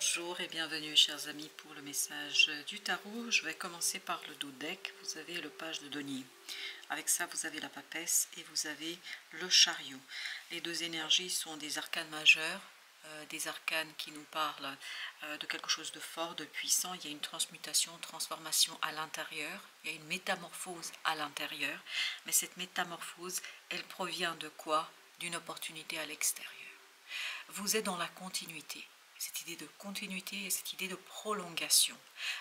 Bonjour et bienvenue chers amis pour le message du tarot. Je vais commencer par le dos deck. Vous avez le page de denier. Avec ça vous avez la papesse et vous avez le chariot. Les deux énergies sont des arcanes majeurs, des arcanes qui nous parlent de quelque chose de fort, de puissant. Il y a une transmutation, transformation à l'intérieur. Il y a une métamorphose à l'intérieur. Mais cette métamorphose, elle provient de quoi? D'une opportunité à l'extérieur. Vous êtes dans la continuité. Cette idée de continuité et cette idée de prolongation.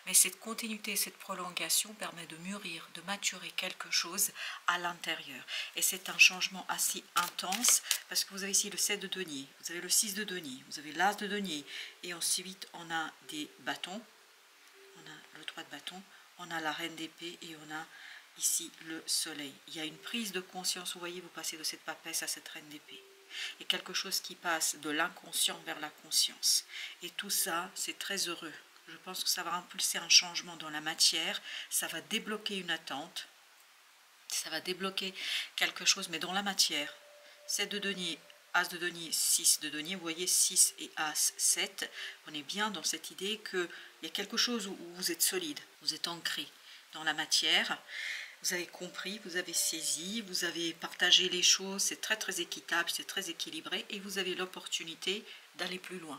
Mais cette continuité et cette prolongation permet de mûrir, de maturer quelque chose à l'intérieur. Et c'est un changement assez intense parce que vous avez ici le 7 de denier, vous avez le 6 de denier, vous avez l'as de denier et ensuite on a des bâtons, on a le 3 de bâton, on a la reine d'épée et on a ici le soleil. Il y a une prise de conscience, vous voyez, vous passez de cette papesse à cette reine d'épée. Et quelque chose qui passe de l'inconscient vers la conscience. Et tout ça, c'est très heureux. Je pense que ça va impulser un changement dans la matière, ça va débloquer une attente, ça va débloquer quelque chose, mais dans la matière. 7 de denier, as de denier, 6 de denier, vous voyez 6 et as, 7. On est bien dans cette idée qu'il y a quelque chose où vous êtes solide, vous êtes ancré dans la matière. Vous avez compris, vous avez saisi, vous avez partagé les choses, c'est très équitable, c'est très équilibré et vous avez l'opportunité d'aller plus loin.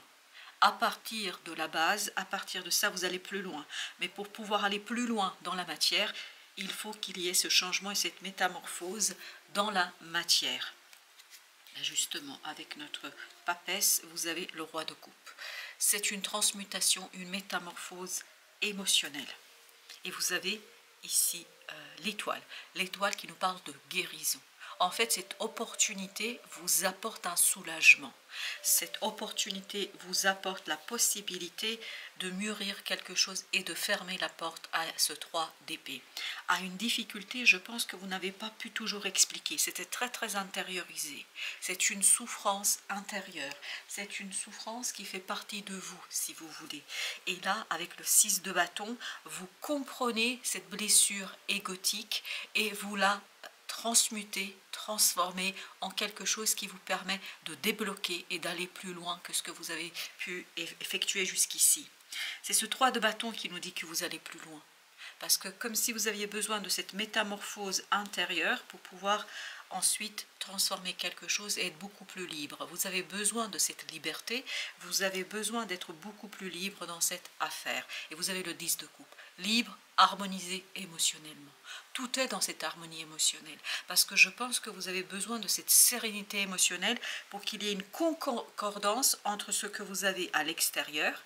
À partir de la base, à partir de ça, vous allez plus loin. Mais pour pouvoir aller plus loin dans la matière, il faut qu'il y ait ce changement et cette métamorphose dans la matière. Justement, avec notre papesse, vous avez le roi de coupe. C'est une transmutation, une métamorphose émotionnelle. Et vous avez ici l'étoile qui nous parle de guérison. En fait, cette opportunité vous apporte un soulagement. Cette opportunité vous apporte la possibilité de mûrir quelque chose et de fermer la porte à ce 3 d'épée. À une difficulté, je pense que vous n'avez pas pu toujours expliquer. C'était très intériorisé. C'est une souffrance intérieure. C'est une souffrance qui fait partie de vous, si vous voulez. Et là, avec le 6 de bâton, vous comprenez cette blessure égotique et vous la transmuter, transformer en quelque chose qui vous permet de débloquer et d'aller plus loin que ce que vous avez pu effectuer jusqu'ici. C'est ce 3 de bâton qui nous dit que vous allez plus loin. Parce que comme si vous aviez besoin de cette métamorphose intérieure pour pouvoir ensuite transformer quelque chose et être beaucoup plus libre. Vous avez besoin de cette liberté, vous avez besoin d'être beaucoup plus libre dans cette affaire. Et vous avez le 10 de coupe. Libre, harmonisé émotionnellement. Tout est dans cette harmonie émotionnelle. Parce que je pense que vous avez besoin de cette sérénité émotionnelle pour qu'il y ait une concordance entre ce que vous avez à l'extérieur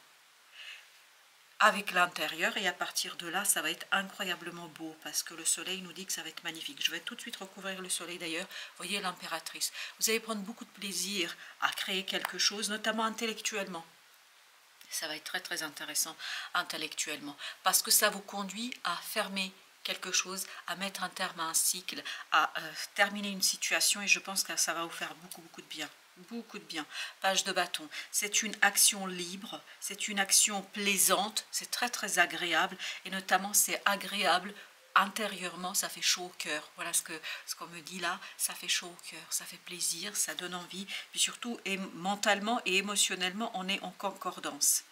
avec l'intérieur, et à partir de là, ça va être incroyablement beau, parce que le soleil nous dit que ça va être magnifique. Je vais tout de suite recouvrir le soleil d'ailleurs. Voyez l'impératrice. Vous allez prendre beaucoup de plaisir à créer quelque chose, notamment intellectuellement. Ça va être très intéressant intellectuellement, parce que ça vous conduit à fermer quelque chose, à mettre un terme à un cycle, à terminer une situation, et je pense que ça va vous faire beaucoup de bien. Beaucoup de bien. Page de bâton, c'est une action libre, c'est une action plaisante, c'est très agréable, et notamment c'est agréable intérieurement, ça fait chaud au cœur. Voilà ce qu'on me dit là, ça fait chaud au cœur, ça fait plaisir, ça donne envie, puis surtout et mentalement et émotionnellement on est en concordance.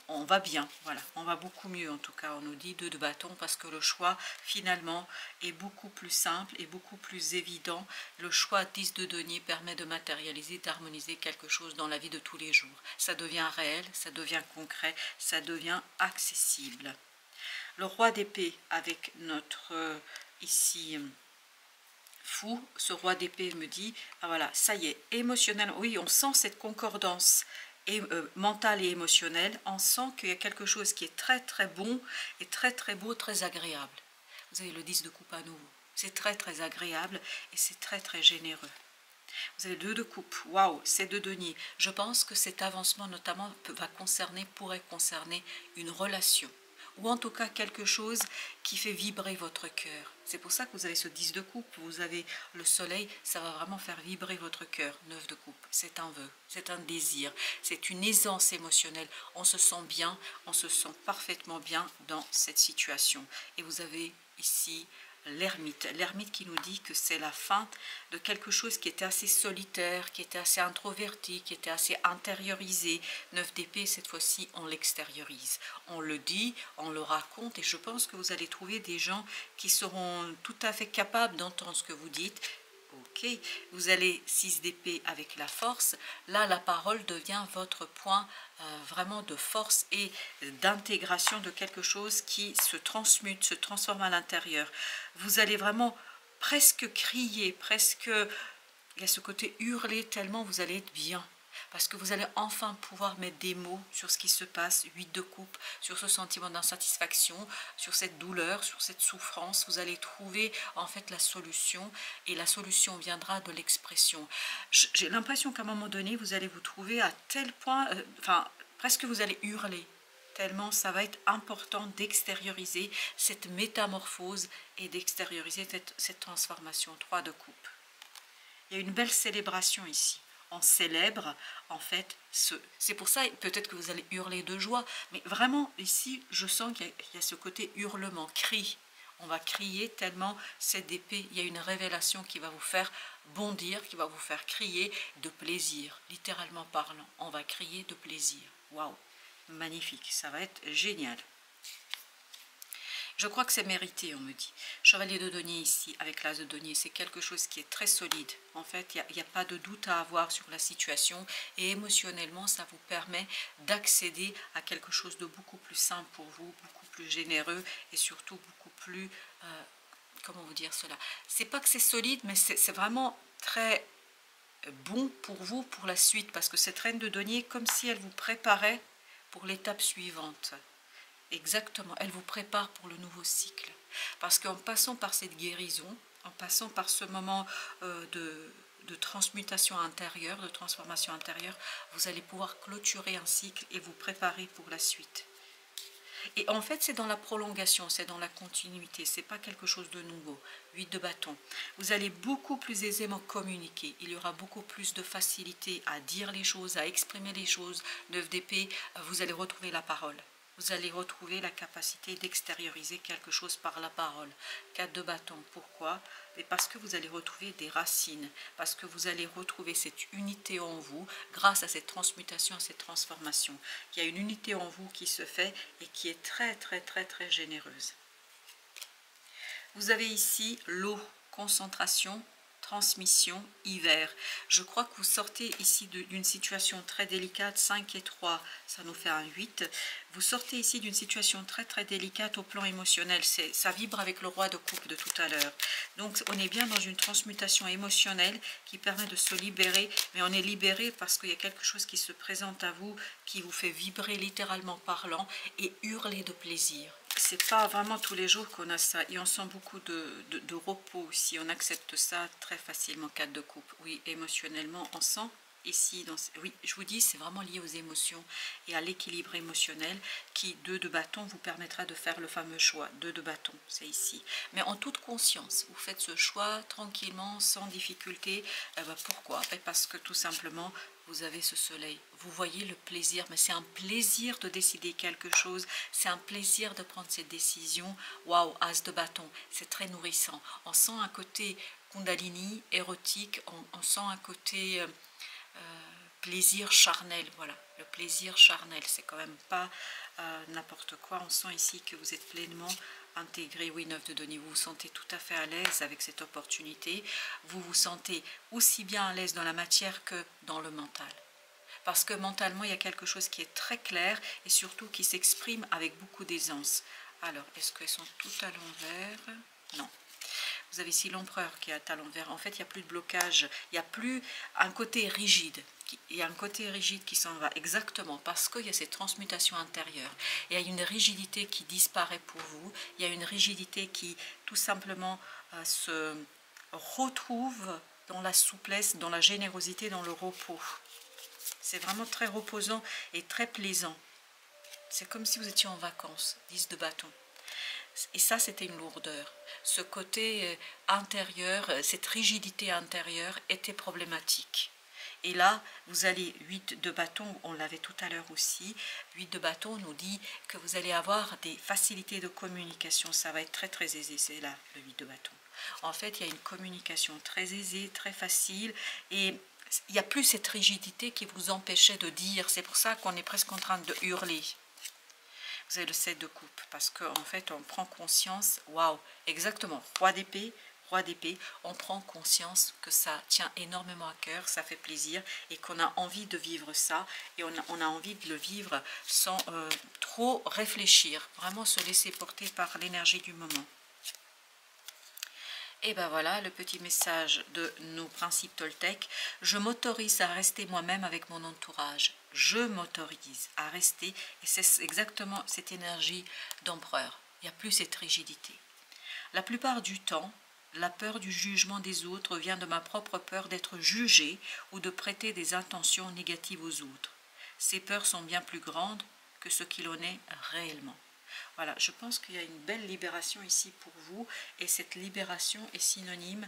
On va bien, voilà, on va beaucoup mieux en tout cas, on nous dit 2 de bâton, parce que le choix finalement est beaucoup plus simple et beaucoup plus évident. Le choix 10 de denier permet de matérialiser, d'harmoniser quelque chose dans la vie de tous les jours. Ça devient réel, ça devient concret, ça devient accessible. Le roi d'épée avec notre ici fou, ce roi d'épée me dit, ah voilà, ça y est, émotionnel, oui, on sent cette concordance et, mentale et émotionnelle, on sent qu'il y a quelque chose qui est très bon et très beau, très agréable. Vous avez le 10 de coupe à nouveau, c'est très agréable et c'est très généreux. Vous avez 2 de coupe, waouh, c'est 2 denier. Je pense que cet avancement notamment pourrait concerner une relation, ou en tout cas quelque chose qui fait vibrer votre cœur. C'est pour ça que vous avez ce 10 de coupe, vous avez le soleil, ça va vraiment faire vibrer votre cœur. 9 de coupe, c'est un vœu, c'est un désir, c'est une aisance émotionnelle. On se sent bien, on se sent parfaitement bien dans cette situation. Et vous avez ici l'ermite. L'ermite qui nous dit que c'est la fin de quelque chose qui était assez solitaire, qui était assez introverti, qui était assez intériorisé. 9 d'épée, cette fois-ci, on l'extériorise. On le dit, on le raconte, et je pense que vous allez trouver des gens qui seront tout à fait capables d'entendre ce que vous dites. Ok, vous allez 6 d'épée avec la force. Là, la parole devient votre point vraiment de force et d'intégration de quelque chose qui se transmute, se transforme à l'intérieur. Vous allez vraiment presque crier, presque, il y a ce côté hurler tellement vous allez être bien. Parce que vous allez enfin pouvoir mettre des mots sur ce qui se passe, 8 de coupe, sur ce sentiment d'insatisfaction, sur cette douleur, sur cette souffrance. Vous allez trouver en fait la solution, et la solution viendra de l'expression. J'ai l'impression qu'à un moment donné, vous allez vous trouver à tel point, presque vous allez hurler, tellement ça va être important d'extérioriser cette métamorphose et d'extérioriser cette transformation. 3 de coupe. Il y a une belle célébration ici. On célèbre en fait c'est pour ça peut-être que vous allez hurler de joie, mais vraiment ici je sens qu'il y a ce côté hurlement, cri. On va crier tellement cette épée, il y a une révélation qui va vous faire bondir, qui va vous faire crier de plaisir, littéralement parlant. On va crier de plaisir. Waouh, magnifique, ça va être génial. Je crois que c'est mérité, on me dit. Chevalier de denier ici, avec l'as de denier, c'est quelque chose qui est très solide. En fait, il n'y a pas de doute à avoir sur la situation, et émotionnellement, ça vous permet d'accéder à quelque chose de beaucoup plus simple pour vous, beaucoup plus généreux, et surtout beaucoup plus... comment vous dire cela? C'est pas que c'est solide, mais c'est vraiment très bon pour vous, pour la suite, parce que cette reine de denier, comme si elle vous préparait pour l'étape suivante. Exactement, elle vous prépare pour le nouveau cycle. Parce qu'en passant par cette guérison, en passant par ce moment de transmutation intérieure, de transformation intérieure, vous allez pouvoir clôturer un cycle et vous préparer pour la suite. Et en fait, c'est dans la prolongation, c'est dans la continuité, c'est pas quelque chose de nouveau. 8 de bâton. Vous allez beaucoup plus aisément communiquer. Il y aura beaucoup plus de facilité à dire les choses, à exprimer les choses. 9 d'épée, vous allez retrouver la parole. Vous allez retrouver la capacité d'extérioriser quelque chose par la parole. 4 de bâton, pourquoi? Et parce que vous allez retrouver des racines, parce que vous allez retrouver cette unité en vous grâce à cette transmutation, à cette transformation. Il y a une unité en vous qui se fait et qui est très très très très généreuse. Vous avez ici l'eau, concentration, transmission, hiver. Je crois que vous sortez ici d'une situation très délicate, 5 et 3, ça nous fait un 8. Vous sortez ici d'une situation très très délicate au plan émotionnel, ça vibre avec le roi de coupe de tout à l'heure. Donc on est bien dans une transmutation émotionnelle qui permet de se libérer, mais on est libéré parce qu'il y a quelque chose qui se présente à vous, qui vous fait vibrer littéralement parlant et hurler de plaisir. C'est pas vraiment tous les jours qu'on a ça, et on sent beaucoup de repos aussi, on accepte ça très facilement. 4 de coupe, oui, émotionnellement on sent ici, oui, je vous dis, c'est vraiment lié aux émotions et à l'équilibre émotionnel qui, 2 de bâton, vous permettra de faire le fameux choix. 2 de bâton, c'est ici. Mais en toute conscience, vous faites ce choix tranquillement, sans difficulté. Pourquoi? Parce que tout simplement, vous avez ce soleil. Vous voyez le plaisir, mais c'est un plaisir de décider quelque chose, c'est un plaisir de prendre cette décision. Waouh, as de bâton, c'est très nourrissant. On sent un côté Kundalini, érotique, on sent un côté... plaisir charnel, voilà, le plaisir charnel, c'est quand même pas n'importe quoi. On sent ici que vous êtes pleinement intégré. Oui, 9 de denier, vous vous sentez tout à fait à l'aise avec cette opportunité, vous vous sentez aussi bien à l'aise dans la matière que dans le mental. Parce que mentalement, il y a quelque chose qui est très clair et surtout qui s'exprime avec beaucoup d'aisance. Alors, est-ce qu'elles sont toutes à l'envers? Non. Vous avez ici l'empereur qui est à l'envers. En fait, il n'y a plus de blocage. Il n'y a plus un côté rigide. Il y a un côté rigide qui s'en va. Exactement. Parce qu'il y a cette transmutation intérieure. Il y a une rigidité qui disparaît pour vous. Il y a une rigidité qui, tout simplement, se retrouve dans la souplesse, dans la générosité, dans le repos. C'est vraiment très reposant et très plaisant. C'est comme si vous étiez en vacances. 10 de bâton. Et ça, c'était une lourdeur. Ce côté intérieur, cette rigidité intérieure était problématique. Et là, vous allez 8 de bâton, on l'avait tout à l'heure aussi. 8 de bâton nous dit que vous allez avoir des facilités de communication. Ça va être très très aisé, c'est là le 8 de bâton. En fait, il y a une communication très aisée, très facile. Et il n'y a plus cette rigidité qui vous empêchait de dire. C'est pour ça qu'on est presque en train de hurler. Vous avez le 7 de coupe. Parce qu'en fait, on prend conscience. Waouh, exactement. Roi d'épée. Roi d'épée, on prend conscience que ça tient énormément à cœur, ça fait plaisir et qu'on a envie de vivre ça et on a envie de le vivre sans trop réfléchir, vraiment se laisser porter par l'énergie du moment. Et ben voilà le petit message de nos principes Toltec. Je m'autorise à rester moi-même avec mon entourage. Je m'autorise à rester et c'est exactement cette énergie d'empereur. Il n'y a plus cette rigidité. La plupart du temps, la peur du jugement des autres vient de ma propre peur d'être jugée ou de prêter des intentions négatives aux autres. Ces peurs sont bien plus grandes que ce qu'il en est réellement. Voilà, je pense qu'il y a une belle libération ici pour vous et cette libération est synonyme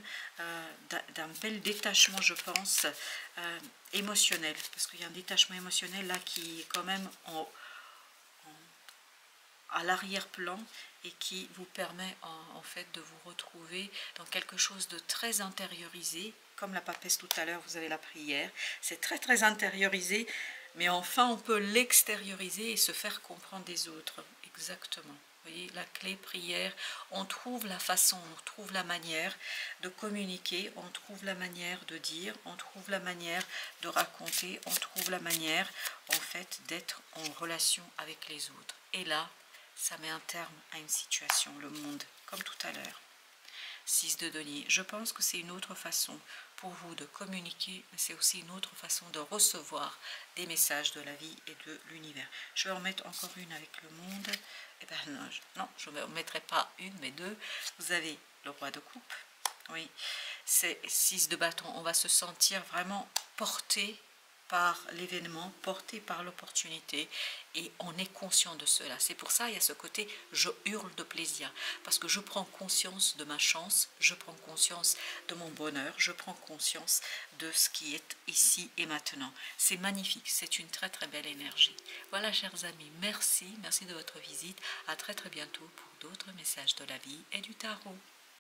d'un bel détachement, je pense, émotionnel. Parce qu'il y a un détachement émotionnel là qui est quand même à l'arrière-plan et qui vous permet en fait de vous retrouver dans quelque chose de très intériorisé. Comme la papesse tout à l'heure, vous avez la prière. C'est très très intériorisé, mais enfin on peut l'extérioriser et se faire comprendre des autres. Exactement. Vous voyez, la clé prière, on trouve la façon, on trouve la manière de communiquer, on trouve la manière de dire, on trouve la manière de raconter, on trouve la manière en fait d'être en relation avec les autres. Et là, ça met un terme à une situation, le monde, comme tout à l'heure. 6 de denier. Je pense que c'est une autre façon pour vous de communiquer, mais c'est aussi une autre façon de recevoir des messages de la vie et de l'univers. Je vais en mettre encore une avec le monde. Eh ben non, je ne mettrai pas une, mais deux. Vous avez le roi de coupe. Oui, c'est 6 de bâton. On va se sentir vraiment porté par l'événement, porté par l'opportunité et on est conscient de cela. C'est pour ça il y a ce côté je hurle de plaisir parce que je prends conscience de ma chance, je prends conscience de mon bonheur, je prends conscience de ce qui est ici et maintenant. C'est magnifique, c'est une très très belle énergie. Voilà chers amis, merci de votre visite. À très très bientôt pour d'autres messages de la vie et du tarot.